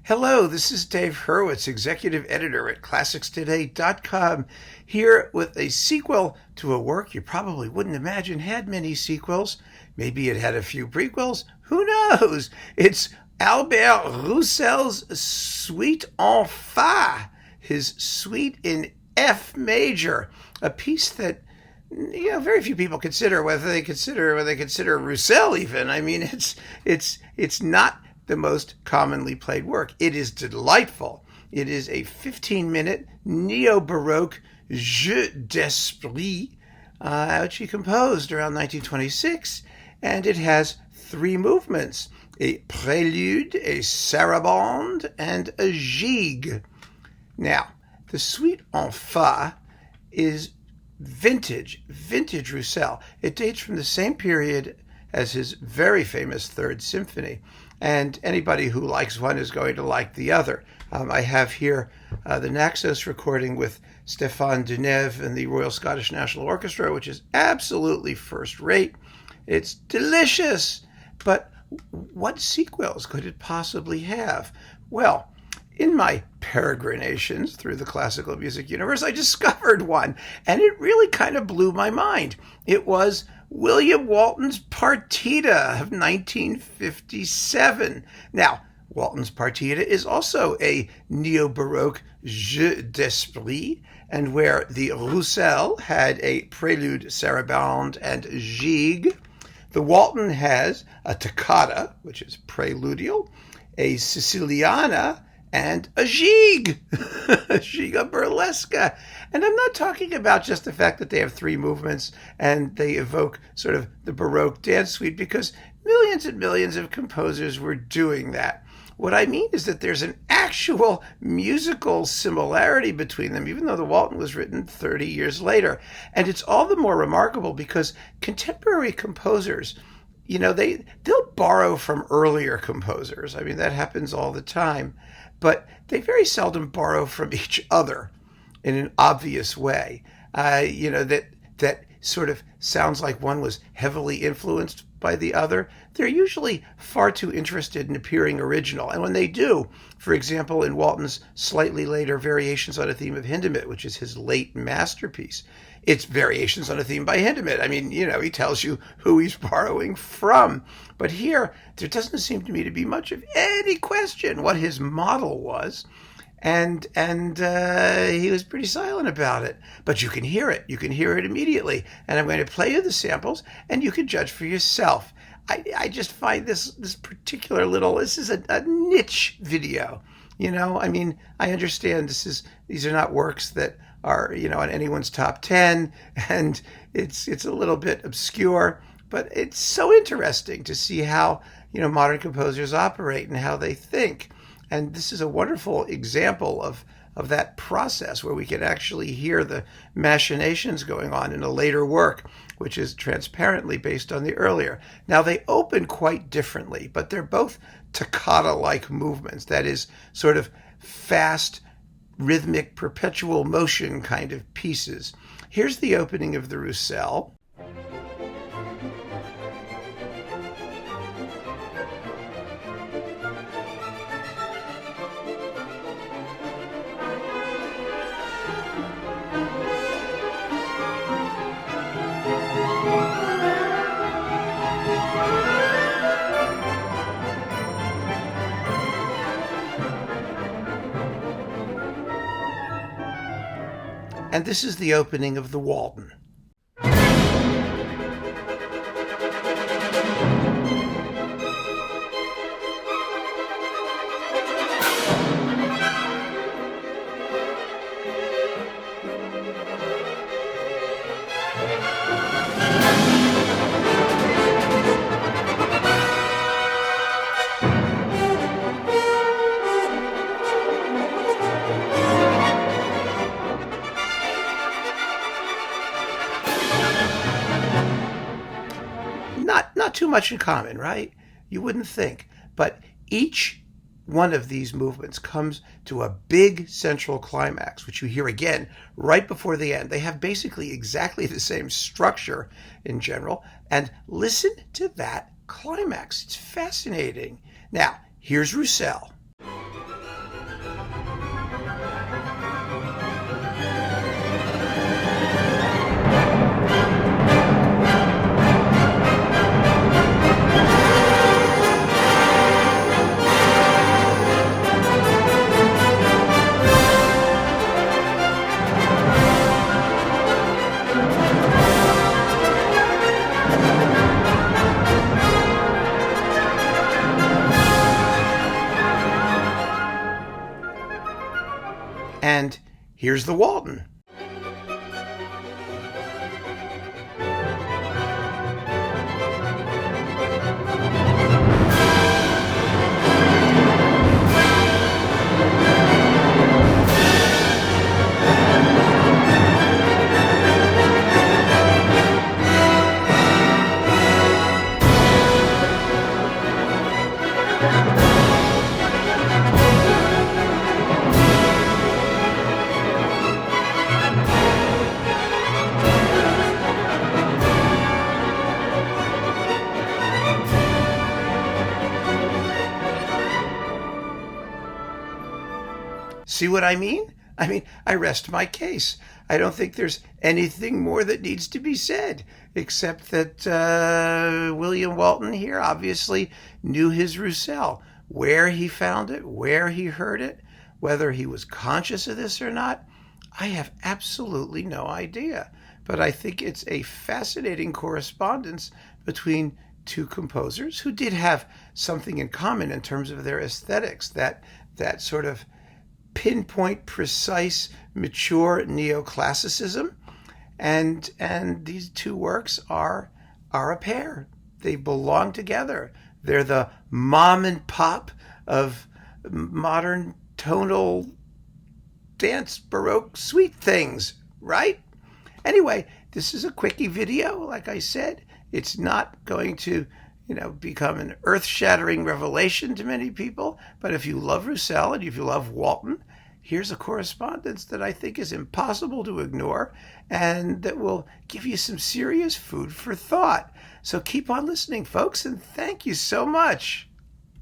Hello, this is Dave Hurwitz, Executive Editor at ClassicsToday.com, here with a sequel to a work you probably wouldn't imagine had many sequels. Maybe it had a few prequels. Who knows? It's Albert Roussel's Suite en Fa, his Suite in F major, a piece that very few people consider whether they consider Roussel even. I mean, it's not the most commonly played work. It is delightful. It is a 15-minute neo-Baroque jeu d'esprit, which he composed around 1926, and it has three movements: a prelude, a sarabande, and a gigue. Now, the Suite en Fa is vintage Roussel. It dates from the same period as his very famous Third Symphony, and anybody who likes one is going to like the other. I have here the Naxos recording with Stéphane Deneuve and the Royal Scottish National Orchestra, which is absolutely first rate. It's delicious, but what sequels could it possibly have? Well, in my peregrinations through the classical music universe, I discovered one, and it really kind of blew my mind. It was William Walton's Partita of 1957. Now, Walton's Partita is also a neo-Baroque jeu d'esprit, and where the Roussel had a prelude, sarabande, and gigue, the Walton has a toccata, which is preludial, a siciliana, and a gigue, a gigue burlesca. And I'm not talking about just the fact that they have three movements and they evoke sort of the Baroque dance suite, because millions and millions of composers were doing that. What I mean is that there's an actual musical similarity between them, even though the Walton was written 30 years later. And it's all the more remarkable because contemporary composers, they'll borrow from earlier composers. I mean, that happens all the time. But they very seldom borrow from each other in an obvious way. That sort of sounds like one was heavily influenced by the other. They're usually far too interested in appearing original. And when they do, for example, in Walton's slightly later Variations on a Theme of Hindemith, which is his late masterpiece, it's variations on a theme by Hindemith. I mean, he tells you who he's borrowing from. But here, there doesn't seem to me to be much of any question what his model was. And he was pretty silent about it. But you can hear it. You can hear it immediately. And I'm going to play you the samples, and you can judge for yourself. I just find this particular this is a niche video. I mean, I understand these are not works that are, on anyone's top 10, and it's a little bit obscure, but it's so interesting to see how, modern composers operate and how they think. And this is a wonderful example of that process where we can actually hear the machinations going on in a later work, which is transparently based on the earlier. Now, they open quite differently, but they're both toccata-like movements, that is, sort of fast, rhythmic, perpetual motion kind of pieces. Here's the opening of the Roussel. And this is the opening of the Walton. Not too much in common, right? You wouldn't think. But each one of these movements comes to a big central climax, which you hear again right before the end. They have basically exactly the same structure in general. And listen to that climax. It's fascinating. Now, here's Roussel. And here's the Walton. See what I mean? I rest my case. I don't think there's anything more that needs to be said, except that William Walton here obviously knew his Roussel, where he found it, where he heard it, whether he was conscious of this or not. I have absolutely no idea. But I think it's a fascinating correspondence between two composers who did have something in common in terms of their aesthetics, that sort of pinpoint, precise, mature neoclassicism, and these two works are a pair. They belong together. They're the mom and pop of modern tonal dance Baroque sweet things, right? Anyway, this is a quickie video. Like I said, it's not going to become an earth-shattering revelation to many people. But if you love Roussel and if you love Walton, here's a correspondence that I think is impossible to ignore and that will give you some serious food for thought. So keep on listening, folks, and thank you so much.